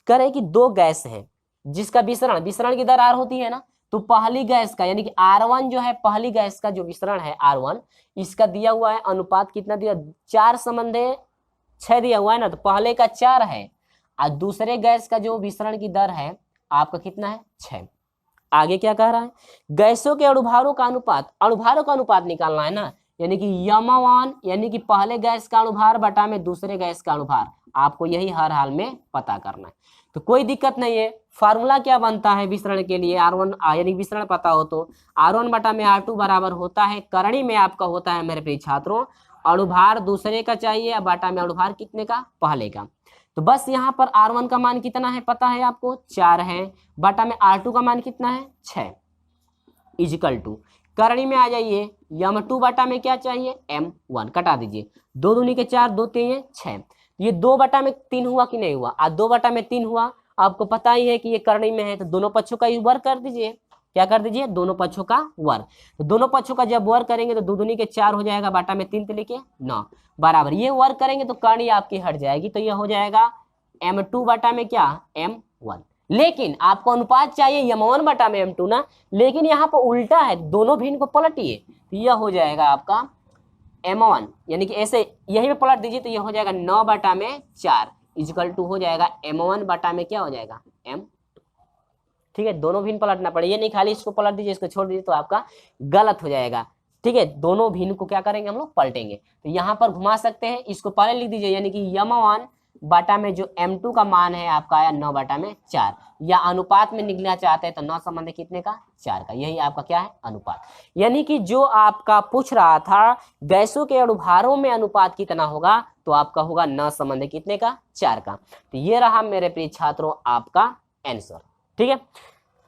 करें कि दो गैस है जिसका विसरण की दर आर होती है ना, तो पहली गैस का यानी कि R1 जो है, पहली गैस का जो विसरण है R1, इसका दिया हुआ है अनुपात कितना दिया, 4:6 दिया हुआ है ना, तो पहले का 4 है और दूसरे गैस का जो विसरण की दर है आपका कितना है, 6। आगे क्या कह रहा है, गैसों के अणुभारों का अनुपात निकालना है ना, यानी कि यम1 यानी कि पहले गैस का अणुभार बटा में दूसरे गैस का अणुभार, आपको यही हर हाल में पता करना है। तो कोई दिक्कत नहीं है। फार्मूला क्या बनता है विसरण के लिए, R1 यानी विसरण पता हो तो R1 बटा में R2 बराबर होता है, करणी में आपका होता है मेरे प्रिय छात्रों, अणुभार दूसरे का चाहिए, बटा में अणुभार कितने का, पहले का। तो बस यहाँ पर R1 का मान कितना है पता है आपको, 4 है, बटा में R2 का मान कितना है, 6, इजिकल टू करणी में आ जाइए, यम2 बटा में क्या चाहिए, M1, कटा दीजिए, 2 दूनी के 4, 2 3 6, ये 2 बटा में 3 हुआ कि नहीं हुआ, आज 2 बटा में 3 हुआ। आपको पता ही है कि ये करणी में है, तो दोनों पक्षों का वर्ग कर दीजिए, क्या कर दीजिए, दोनों पक्षों का वर्ग। तो दोनों पक्षों का जब वर्ग करेंगे तो 2 दूनी के 4 हो जाएगा, बटा में 3 लिखे 9 बराबर, ये वर्ग करेंगे तो करणी आपकी हट जाएगी, तो यह हो जाएगा M2 बटा में क्या, M1। लेकिन आपको अनुपात चाहिए M1 बटा में M2 ना, लेकिन यहाँ पर उल्टा है, दोनों भिन्न को पलटिए, तो यह हो जाएगा आपका M1, यानी कि ऐसे यही में पलट दीजिए तो यह हो जाएगा 9 बटा में 4 इजिकल टू हो जाएगा M1 बटा में क्या हो जाएगा, M2, ठीक है। दोनों भिन्न पलटना पड़ेगा, ये नहीं खाली इसको पलट दीजिए इसको छोड़ दीजिए तो आपका गलत हो जाएगा, ठीक है। दोनों भिन्न को क्या करेंगे हम लोग, पलटेंगे। तो यहाँ पर घुमा सकते हैं, इसको पहले लिख दीजिए, यानी कि M1 बटा में जो M2 का मान है आपका आया 9 बटा में 4, या अनुपात में निकलना चाहते हैं तो 9 संबंध कितने का, 4 का, यही आपका क्या है, अनुपात। यानी कि जो आपका पूछ रहा था गैसों के अणुभारों में अनुपात कितना होगा, तो आपका होगा 9 संबंध कितने का, 4 का। तो ये रहा मेरे प्रिय छात्रों आपका आंसर, ठीक है।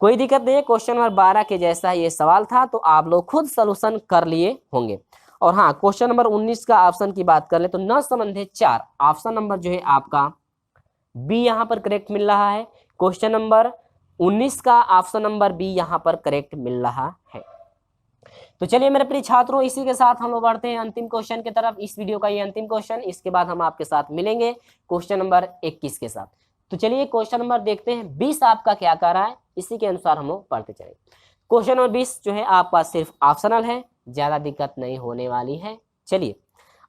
कोई दिक्कत नहीं है, क्वेश्चन नंबर 12 के जैसा ये सवाल था, तो आप लोग खुद सोल्यूशन कर लिए होंगे। और हाँ, क्वेश्चन नंबर 19 का ऑप्शन की बात कर ले तो 9 संबंध 4, ऑप्शन नंबर जो है आपका बी यहाँ पर करेक्ट मिल रहा है। क्वेश्चन नंबर 19 का ऑप्शन नंबर बी यहाँ पर करेक्ट मिल रहा है। तो चलिए मेरे प्रिय छात्रों, इसी के साथ हम लोग बढ़ते हैं अंतिम क्वेश्चन की तरफ। इस वीडियो का ये अंतिम क्वेश्चन, इसके बाद हम आपके साथ मिलेंगे क्वेश्चन नंबर 21 के साथ। तो चलिए क्वेश्चन नंबर देखते हैं 20 आपका क्या कह रहा है, इसी के अनुसार हम लोग पढ़ते चलेंगे। क्वेश्चन नंबर 20 जो है आपका सिर्फ ऑप्शनल है, ज्यादा दिक्कत नहीं होने वाली है। चलिए,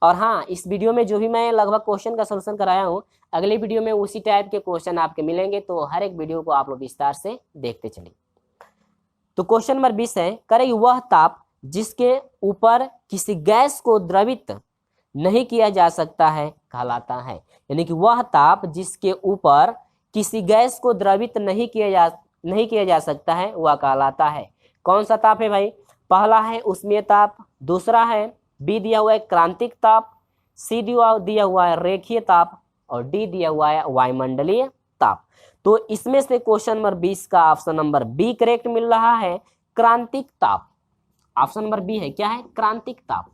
और हाँ, इस वीडियो में जो भी मैं लगभग क्वेश्चन का सॉल्यूशन कराया हूँ, अगले वीडियो में उसी टाइप के क्वेश्चन आपके मिलेंगे, तो हर एक वीडियो को आप लोग विस्तार से देखते चलिए। तो क्वेश्चन नंबर 20 है, करें वह ताप जिसके ऊपर किसी गैस को द्रवित नहीं किया जा सकता है कहलाता है। यानी कि वह ताप जिसके ऊपर किसी गैस को द्रवित नहीं किया जा सकता है वह कहलाता है। कौन सा ताप है भाई, पहला है उष्मीय ताप, दूसरा है बी दिया हुआ है क्रांतिक ताप, सी दिया हुआ है रेखीय ताप, और डी दिया हुआ है वायुमंडलीय ताप। तो इसमें से क्वेश्चन नंबर 20 का ऑप्शन नंबर बी करेक्ट मिल रहा है, क्रांतिक ताप। ऑप्शन नंबर बी है क्या है, क्रांतिक ताप,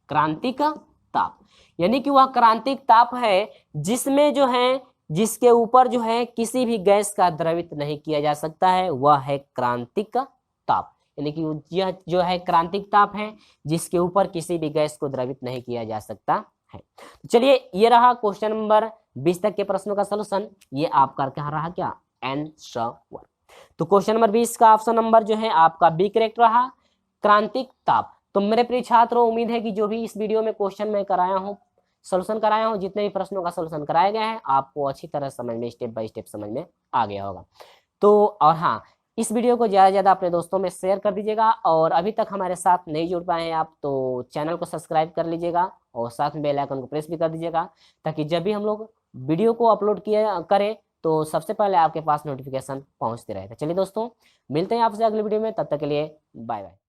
क्रांतिक ताप। यानी कि वह क्रांतिक ताप है जिसमें जो है, जिसके ऊपर जो है किसी भी गैस का द्रवित नहीं किया जा सकता है, वह है क्रांतिक ताप। यानी कि यह जो है क्रांतिक ताप है जिसके ऊपर किसी भी गैस को द्रवित नहीं किया जा सकता है। चलिए, ये रहा क्वेश्चन नंबर 20 तक के प्रश्नों का सलूशन। ये आपका क्या रहा, क्या आंसर। तो क्वेश्चन नंबर 20 का ऑप्शन नंबर जो है आपका बी करेक्ट रहा, क्रांतिक ताप। तो मेरे प्रिय छात्रों, उम्मीद है कि जो भी इस वीडियो में क्वेश्चन मैं कराया हूँ, सोल्यूशन कराया हूँ, जितने भी प्रश्नों का सोल्यूशन कराया गया है, आपको अच्छी तरह समझ में, स्टेप बाय स्टेप समझ में आ गया होगा। तो और हाँ, इस वीडियो को ज़्यादा से ज़्यादा अपने दोस्तों में शेयर कर दीजिएगा, और अभी तक हमारे साथ नहीं जुड़ पाए हैं आप, तो चैनल को सब्सक्राइब कर लीजिएगा और साथ में बेल आइकन को प्रेस भी कर दीजिएगा, ताकि जब भी हम लोग वीडियो को अपलोड किया करें तो सबसे पहले आपके पास नोटिफिकेशन पहुंचते रहेगा। चलिए दोस्तों, मिलते हैं आपसे अगली वीडियो में, तब तक के लिए बाय बाय।